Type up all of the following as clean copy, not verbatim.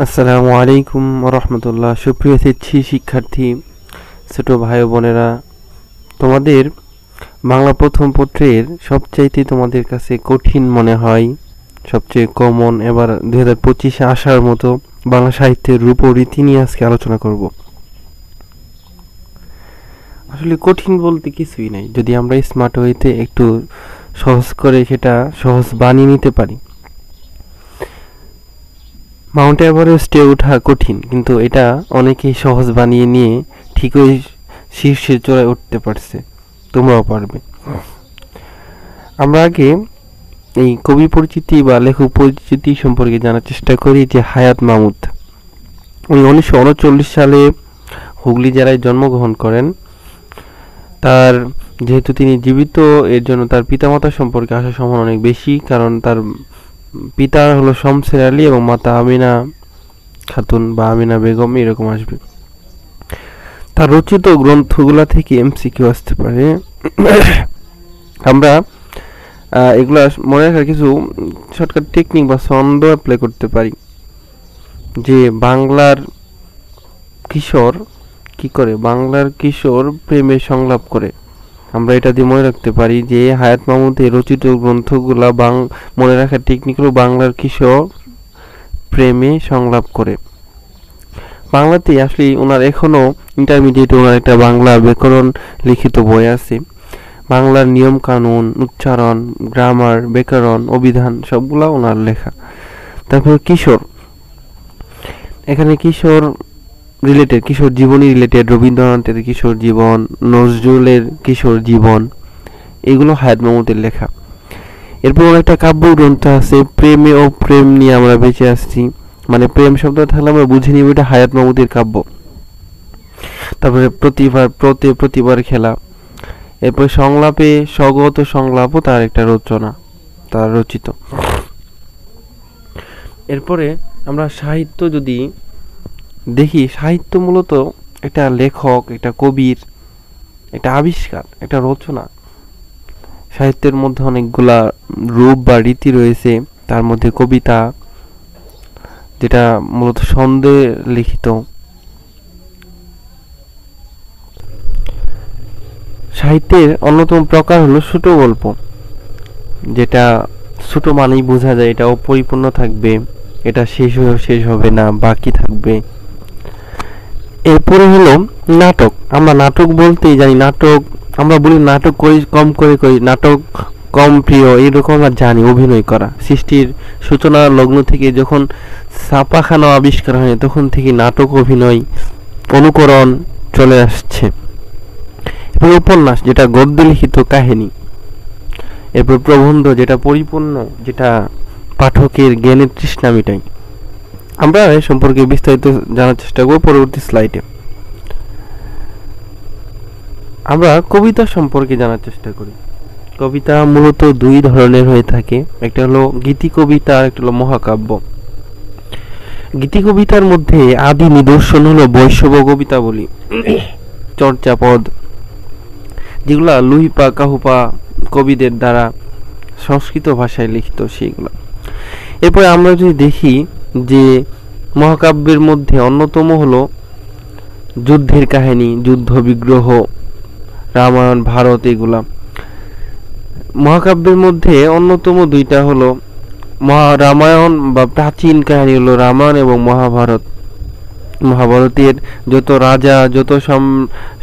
আসসালামু আলাইকুম রহমতুল্লাহ। সুপ্রিয় শিক্ষার্থী, ছোট ভাই বোনেরা, তোমাদের বাংলা প্রথম পত্রের সবচাইতে তোমাদের কাছে কঠিন মনে হয়, সবচেয়ে কমন, এবার 2025-এ আসার মতো বাংলা সাহিত্যের রূপ ও রীতি নিয়ে আজকে আলোচনা করব। আসলে কঠিন বলতে কিছুই নাই, যদি আমরা স্মার্ট ওয়েতে একটু সহজ করে সেটা সহজ বানিয়ে নিতে পারি। মাউন্ট এভারেস্টে ওঠা কঠিন, কিন্তু এটা অনেকেই সহজ বানিয়ে নিয়ে ঠিকই শীর্ষে চড়ায় উঠতে পারছে। তোমরাও পারবে। আমরা আগে এই কবি পরিচিতি বা লেখক পরিচিতি সম্পর্কে জানার চেষ্টা করি। যে হায়াত মাহমুদ, উনি 1939 সালে হুগলি জেলায় জন্মগ্রহণ করেন। তার যেহেতু তিনি জীবিত, এর জন্য তার পিতামাতা সম্পর্কে আসার সম্ভাবনা অনেক বেশি, কারণ তার পিতা হলো শমসের আলী এবং মাতা আমিনা খাতুন বা আমিনা বেগম, এরকম আসবে। তার রচিত গ্রন্থগুলা থেকে এমসিকিউ আসতে পারে। আমরা এগুলা মনে রাখার কিছু শর্টকাট টেকনিক বা ছন্দ অ্যাপ্লাই করতে পারি। যে বাংলার কিশোর কি করে, বাংলার কিশোর প্রেমে সংলাপ করে, আমরা এটা দিয়ে মনে রাখতে পারি যে হায়াত মাহমুদের রচিত গ্রন্থগুলা মনে রাখার টেকনিক হলো বাংলার কিশোর প্রেমে সংলাপ করে। বাংলাতে আসলে ওনার এখনও ইন্টারমিডিয়েটে ওনার একটা বাংলা ব্যাকরণ লিখিত বই আছে। বাংলার নিয়ম কানুন, উচ্চারণ, গ্রামার, ব্যাকরণ, অভিধান সবগুলা ওনার লেখা। তারপর কিশোর, এখানে কিশোর রিলেটেড, কিশোর জীবনী রিলেটেড, রবীন্দ্রনাথের কিশোর জীবন, নজরুলের কিশোর জীবন, এগুলো হায়াত মাহমুদের লেখা। এরপর একটা কাব্য গ্রন্থ আছে প্রেমে ও প্রেম নিয়ে আমরা বেঁচে আসছি, মানে প্রেম শব্দ থাকলে আমরা বুঝে নিব এটা হায়াত মাহমুদের কাব্য। তারপরে প্রতিবার খেলা। এরপর সংলাপে স্বগত সংলাপও তার একটা রচনা, তার রচিত। এরপরে আমরা সাহিত্য যদি দেখি, সাহিত্য মূলত একটা লেখক, একটা কবির একটা আবিষ্কার, একটা রচনা। সাহিত্যের মধ্যে অনেকগুলা রূপ বা রীতি রয়েছে। তার মধ্যে কবিতা, যেটা মূলত ছন্দে লিখিত। সাহিত্যের অন্যতম প্রকার হলো ছোট গল্প, যেটা ছোট মানেই বোঝা যায় এটা অপরিপূর্ণ থাকবে, এটা শেষ হবে না, বাকি থাকবে। এরপরে হলো নাটক। আমরা নাটক বলতেই জানি, নাটক আমরা বলি নাটক করি, কম করে করি, নাটক কম প্রিয়, এইরকম আমরা জানি। অভিনয় করা সৃষ্টির সূচনা লগ্ন থেকে যখন ছাপাখানা আবিষ্কার হয় তখন থেকে নাটক, অভিনয়, অনুকরণ চলে আসছে। এরপর উপন্যাস, যেটা গদ্য লিখিত কাহিনী। এরপর প্রবন্ধ, যেটা পরিপূর্ণ, যেটা পাঠকের জ্ঞানের তৃষ্ণা মিটায়। আমরা এ সম্পর্কে বিস্তারিত জানার চেষ্টা করব পরবর্তী স্লাইডে। আমরা কবিতা সম্পর্কে জানার চেষ্টা করি। কবিতা মূলত দুই ধরনের হয়ে থাকে, একটা হলো গীতি কবিতা আর একটা হলো মহাকাব্য। গীতি কবিতার মধ্যে আদি নিদর্শন হলো বৈষ্ণব কবিতা বলি, চর্যাপদ, যেগুলা লুহিপা কাহুপা কবিদের দ্বারা সংস্কৃত ভাষায় লিখিত সেইগুলা। এরপরে আমরা যদি দেখি যে মহাকাব্যের মধ্যে অন্যতম হলো যুদ্ধের কাহিনী, যুদ্ধ বিগ্রহ, রামায়ণ, ভারত, এগুলা। মহাকাব্যের মধ্যে অন্যতম দুইটা হলো রামায়ণ বা প্রাচীন কাহিনী হলো রামায়ণ এবং মহাভারত। মহাভারতের যত রাজা, যত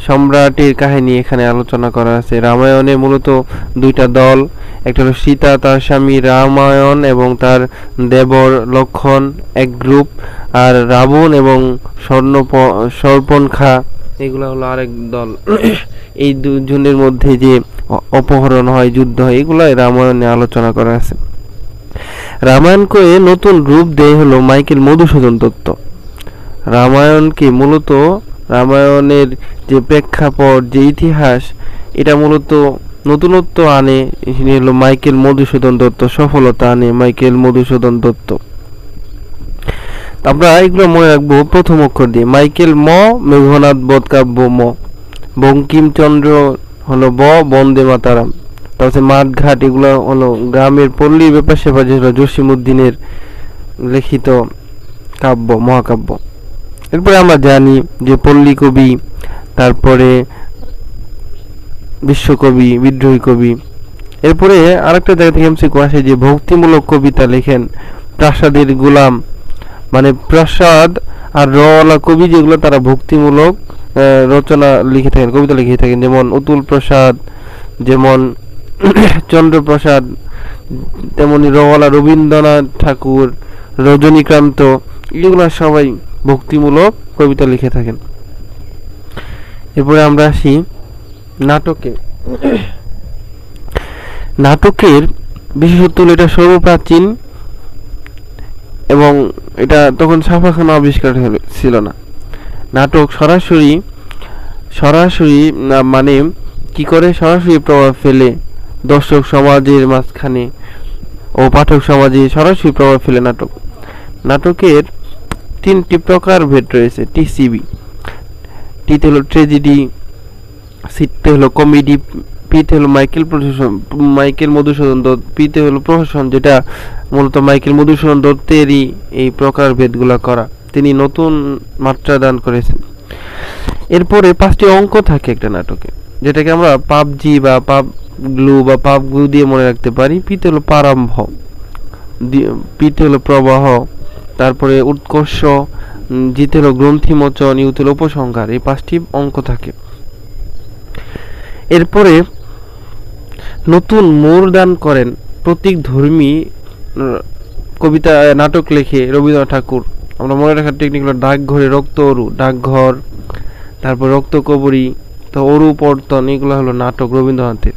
সম্রাটের কাহিনী এখানে আলোচনা করা আছে। রামায়ণে মূলত দুইটা দল, একটা হলো সীতা তার স্বামী রামায়ণ এবং তার দেবর লক্ষণ এক গ্রুপ, আর রাবণ এবং শর্পণখা এগুলো হলো আরেক দল। এই দুজনের মধ্যে যে অপহরণ হয়, যুদ্ধ হয়, এগুলো রামায়ণে আলোচনা করা আছে। রামায়ণকে নতুন রূপ দেয় হলো মাইকেল মধুসূদন দত্ত। রামায়ণকে মূলত, রামায়ণের যে প্রেক্ষাপট, যে ইতিহাস, এটা মূলত নতুনত্ব আনে হলো মাইকেল মধুসূদন দত্ত, সফলতা আনে মাইকেল মধুসূদন দত্ত। আমরা এগুলো মনে রাখবো প্রথম অক্ষর দিয়ে। মাইকেল ম, মেঘনাথ বধ কাব্য ম, বঙ্কিমচন্দ্র হলো ব, বন্দে মাতারাম। তারপরে মাঠঘাট, এগুলো হলো গ্রামের পল্লীর ব্যাপার স্যাপার, যেগুলো জসিমউদ্দিনের লিখিত কাব্য, মহাকাব্য। এরপরে আমরা জানি যে পল্লী কবি, তারপরে বিশ্বকবি, বিদ্রোহী কবি। এরপরে আরেকটা জায়গা থেকে এমসিকিউ আসে যে ভক্তিমূলক কবিতা লেখেন প্রাসাদের গোলাম, মানে প্রাসাদ আর রওয়ালা কবি যেগুলো তারা ভক্তিমূলক রচনা লিখে থাকেন, কবিতা লিখে থাকেন, যেমন অতুল প্রসাদ, যেমন চন্দ্রপ্রসাদ, তেমনি রওয়ালা রবীন্দ্রনাথ ঠাকুর, রজনীকান্ত, এগুলো সবাই ভক্তিমূলক কবিতা লিখে থাকেন। এরপরে আমরা আসি নাটকে। নাটকের বিশেষত্ব হলো এটা সর্বপ্রাচীন এবং এটা তখন ছাপাখানা আবিষ্কার ছিল না। নাটক সরাসরি মানে কি করে সরাসরি প্রভাব ফেলে দর্শক সমাজের মাঝখানে ও পাঠক সমাজে সরাসরি প্রভাব ফেলে নাটক। নাটকের 3টি প্রকার ভেদ রয়েছে। টিসিবি, টিতে হলো ট্র্যাজেডি, সিতে হলো কমেডি, পিতে হলো মাইকেল মধুসূদন দত্ত, পিতে হলো প্রহসন, যেটা মূলত মাইকেল মধুসূদন দত্তেরই এই প্রকার ভেদগুলো করা, তিনি নতুন মাত্রা দান করেছেন। এরপরে 5টি অঙ্ক থাকে একটা নাটকে, যেটাকে আমরা পাবজি বা পাবগ্লু বা পাবগ্লু দিয়ে মনে রাখতে পারি। পিতে হলো প্রারম্ভ, পিতে হলো প্রবাহ, তারপরে উৎকর্ষ, জিতে হলো গ্রন্থিমোচন, ইউতে হলো উপসংহার। এই 5টি অঙ্ক থাকে। এরপরে নতুন মোড় দান করেন প্রতীক ধর্মী কবিতা নাটক লেখে রবীন্দ্রনাথ ঠাকুর। আমরা মনে রাখার টেকনিক হলো ডাকঘরে রক্ত অরু, ডাকঘর, তারপর রক্ত কবরী, তো অরু পর্তন, এগুলো হলো নাটক রবীন্দ্রনাথের।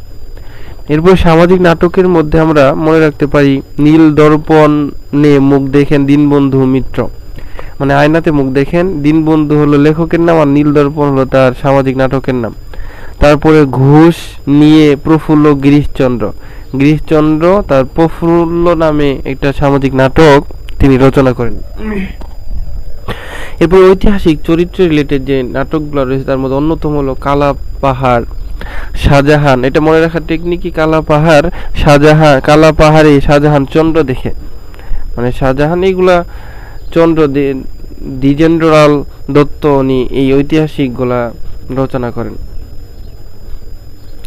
এরপর সামাজিক নাটকের মধ্যে আমরা মনে রাখতে পারি নীল দর্পণে মুখ দেখেন দীনবন্ধু মিত্র, মানে আয়নাতে মুখ দেখেন। দীনবন্ধু হলো লেখকের নাম আর নীল দর্পণ হলো তার সামাজিক নাটকের নাম। তারপরে ঘুষ নিয়ে প্রফুল্ল গিরিশচন্দ্র তার প্রফুল্ল নামে একটা সামাজিক নাটক তিনি রচনা করেন। এরপর ঐতিহাসিক চরিত্র রিলেটেড যে নাটকগুলো রয়েছে তার মধ্যে অন্যতম হলো কালা পাহাড়, শাহজাহান। এটা মনে রাখার টেকনিকই কালা পাহাড়ে শাহজাহান চন্দ্র দেখে, মানে শাহজাহান, এইগুলা চন্দ্র দ্বিজেন্দ্রলাল দত্ত উনি এই ঐতিহাসিকগুলা রচনা করেন।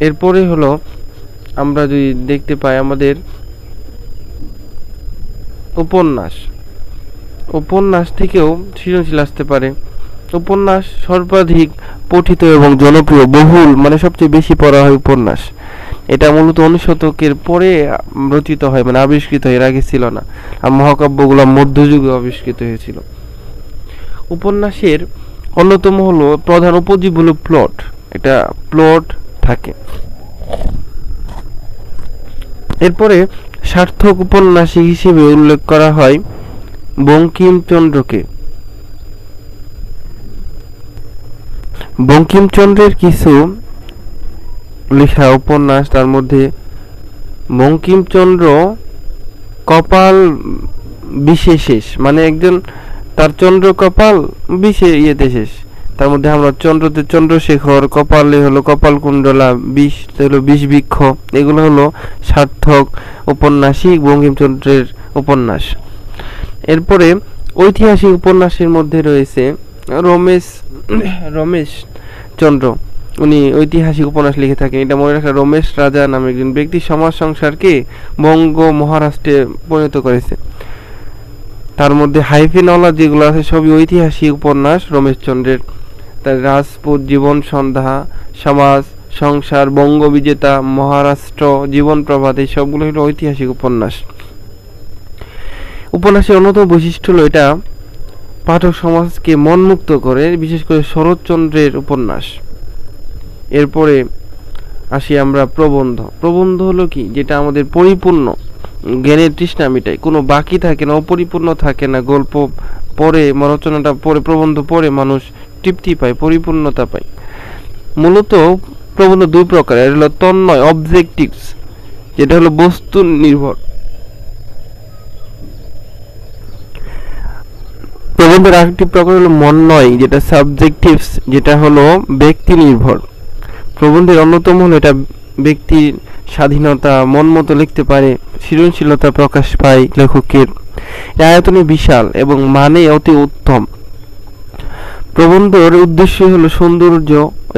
এরপরে হলো আমরা যদি দেখতে পাই আমাদের উপন্যাস থেকেও সৃজনশীল আসতে পারে। উপন্যাস সর্বাধিক পঠিত এবং জনপ্রিয়, বহুল, মানে সবচেয়ে বেশি পড়া হয় উপন্যাস। এটা মূলত 19 শতকের পরে রচিত হয়, মানে আবিষ্কৃত হয়, এর আগে ছিল না। আর মহাকাব্যগুলো মধ্যযুগে আবিষ্কৃত হয়েছিল। উপন্যাসের অন্যতম হলো প্রধান উপজীব হলো প্লট, একটা প্লট থাকে। এরপরে সার্থক উপন্যাসিক হিসেবে উল্লেখ করা হয় বঙ্কিমচন্দ্রকে। বঙ্কিমচন্দ্রের কিছু লেখা উপন্যাস, তার মধ্যে বঙ্কিমচন্দ্র কপাল বিশেষ, মানে একজন তার চন্দ্র কপাল ইয়েতে শেষ। তার মধ্যে আমরা চন্দ্রতে চন্দ্রশেখর, কপালে হলো কপালকুণ্ডলা, বিষ হলো বিষবৃক্ষ, এগুলো হলো সার্থক উপন্যাসিক বঙ্কিমচন্দ্রের উপন্যাস। এরপরে ঐতিহাসিক উপন্যাসের মধ্যে রয়েছে রমেশ চন্দ্র, উনি ঐতিহাসিক উপন্যাস লিখে থাকেন। এটা মনে রাখা, রমেশ রাজা নামে একজন ব্যক্তি সমাজ সংসারকে বঙ্গ মহারাষ্ট্রে পরিণত করেছে। তার মধ্যে হাইফেনওয়ালা যেগুলো আছে সবই ঐতিহাসিক উপন্যাস রমেশচন্দ্রের। তার রাজপুত জীবন সন্ধ্যা, সমাজ সংসার, বঙ্গ বিজেতা, মহারাষ্ট্র, জীবন প্রভাত, এই সবগুলো হলো ঐতিহাসিক উপন্যাস। উপন্যাসের অন্যতম বৈশিষ্ট্য হলো এটা পাঠক সমাজকে মনমুক্ত করে, বিশেষ করে শরৎচন্দ্রের উপন্যাস। এরপরে আসি আমরা প্রবন্ধ হলো কি, যেটা আমাদের পরিপূর্ণ জ্ঞানের তৃষ্ণা মিটায়, কোনো বাকি থাকে না, অপরিপূর্ণ থাকে না। গল্প পড়ে, রচনাটা পড়ে, প্রবন্ধ পড়ে মানুষ তৃপ্তি পায়, পরিপূর্ণতা পায়। মূলত প্রবন্ধ 2 প্রকার, এটা হলো তন্ময় অবজেক্টিভস, যেটা হলো বস্তু নির্ভর। প্রবন্ধের আরেকটি প্রকার হলো মন্ময়, যেটা সাবজেক্টিভস, যেটা হলো ব্যক্তি নির্ভর। প্রবন্ধের অন্যতম হলো এটা ব্যক্তির স্বাধীনতা, মন মতো লিখতে পারে, সৃজনশীলতা প্রকাশ পায় লেখকের। এর আয়তনে বিশাল এবং মানে অতি উত্তম। প্রবন্ধের উদ্দেশ্য হলো সৌন্দর্য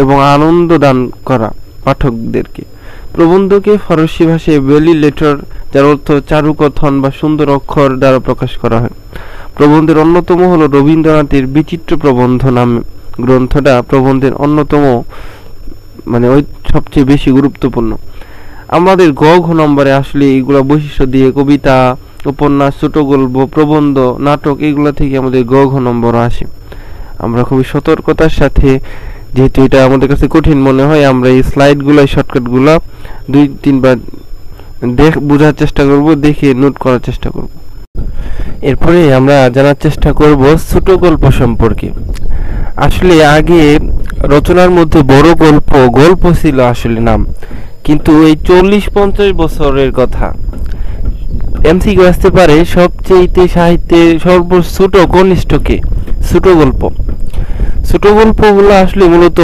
এবং আনন্দ দান করা পাঠকদেরকে। প্রবন্ধকে ফরাসি ভাষায় বেলি লেটার, যার অর্থ চারুকথন বা সুন্দর অক্ষর দ্বারা প্রকাশ করা হয়। প্রবন্ধের অন্যতম হলো রবীন্দ্রনাথের বিচিত্র প্রবন্ধ নামে গ্রন্থটা প্রবন্ধের অন্যতম, মানে ওই সবচেয়ে বেশি গুরুত্বপূর্ণ। আমাদের গ ঘ নম্বরে আসলে এইগুলা বৈশিষ্ট্য দিয়ে কবিতা, উপন্যাস, ছোট গল্প, প্রবন্ধ, নাটক এগুলা থেকে আমাদের গ ঘ নম্বর আসে। আমরা খুবই সতর্কতার সাথে, যেহেতু এটা আমাদের কাছে কঠিন মনে হয়, আমরা এই স্লাইডগুলো, শর্টকাটগুলো 2-3 বার বোঝার চেষ্টা করব, দেখে নোট করার চেষ্টা করব। এরপরে আমরা জানার চেষ্টা করব ছোট গল্প সম্পর্কে। আসলে আগে রচনার মধ্যে বড় গল্প ছিল আসলে নাম, কিন্তু এই 40-50 বছরের কথা এমসিকিউ আসতে পারে সবচেয়ে সাহিত্যের সর্বছোট কনিষ্ঠকে ছোট গল্প। ছোট গল্পগুলো আসলে মূলত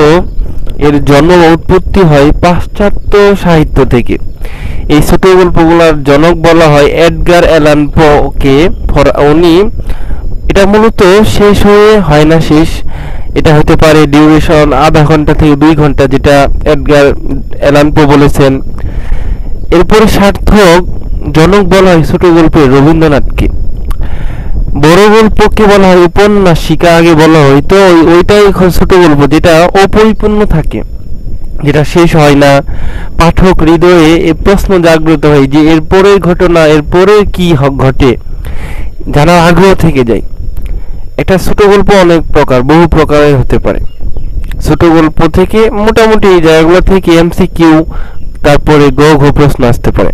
এর জন্ম উৎপত্তি হয় পাশ্চাত্য সাহিত্য থেকে। এই ছোট গল্পগুলোর জনক বলা হয় এডগার অ্যালান পো-কে। উনি, এটা মূলত শেষ হয় না শেষ, এটা হতে পারে ডিউরেশন আধা ঘন্টা থেকে 2 ঘন্টা, যেটা এডগার অ্যালান পো বলেছেন। এরপরে সার্থক জনক বলা হয় ছোট গল্পের রবীন্দ্রনাথকে। বড় গল্পকে বলা হয় উপন্যাসিকা আগে বলা হয়, তো ওইটাই এখন ছোট গল্প, যেটা অপরিপূর্ণ থাকে, যেটা শেষ হয় না। পাঠক হৃদয়ে এই প্রশ্ন জাগ্রত হয় যে এরপরের ঘটনা, এরপরে কি ঘটে, জানার আগ্রহ থেকে যায়। একটা ছোট গল্প অনেক প্রকার, বহু প্রকারের হতে পারে। ছোট গল্প থেকে মোটামুটি এই জায়গাগুলো থেকে এমসিকিউ, তারপরে গ ঘ প্রশ্ন আসতে পারে।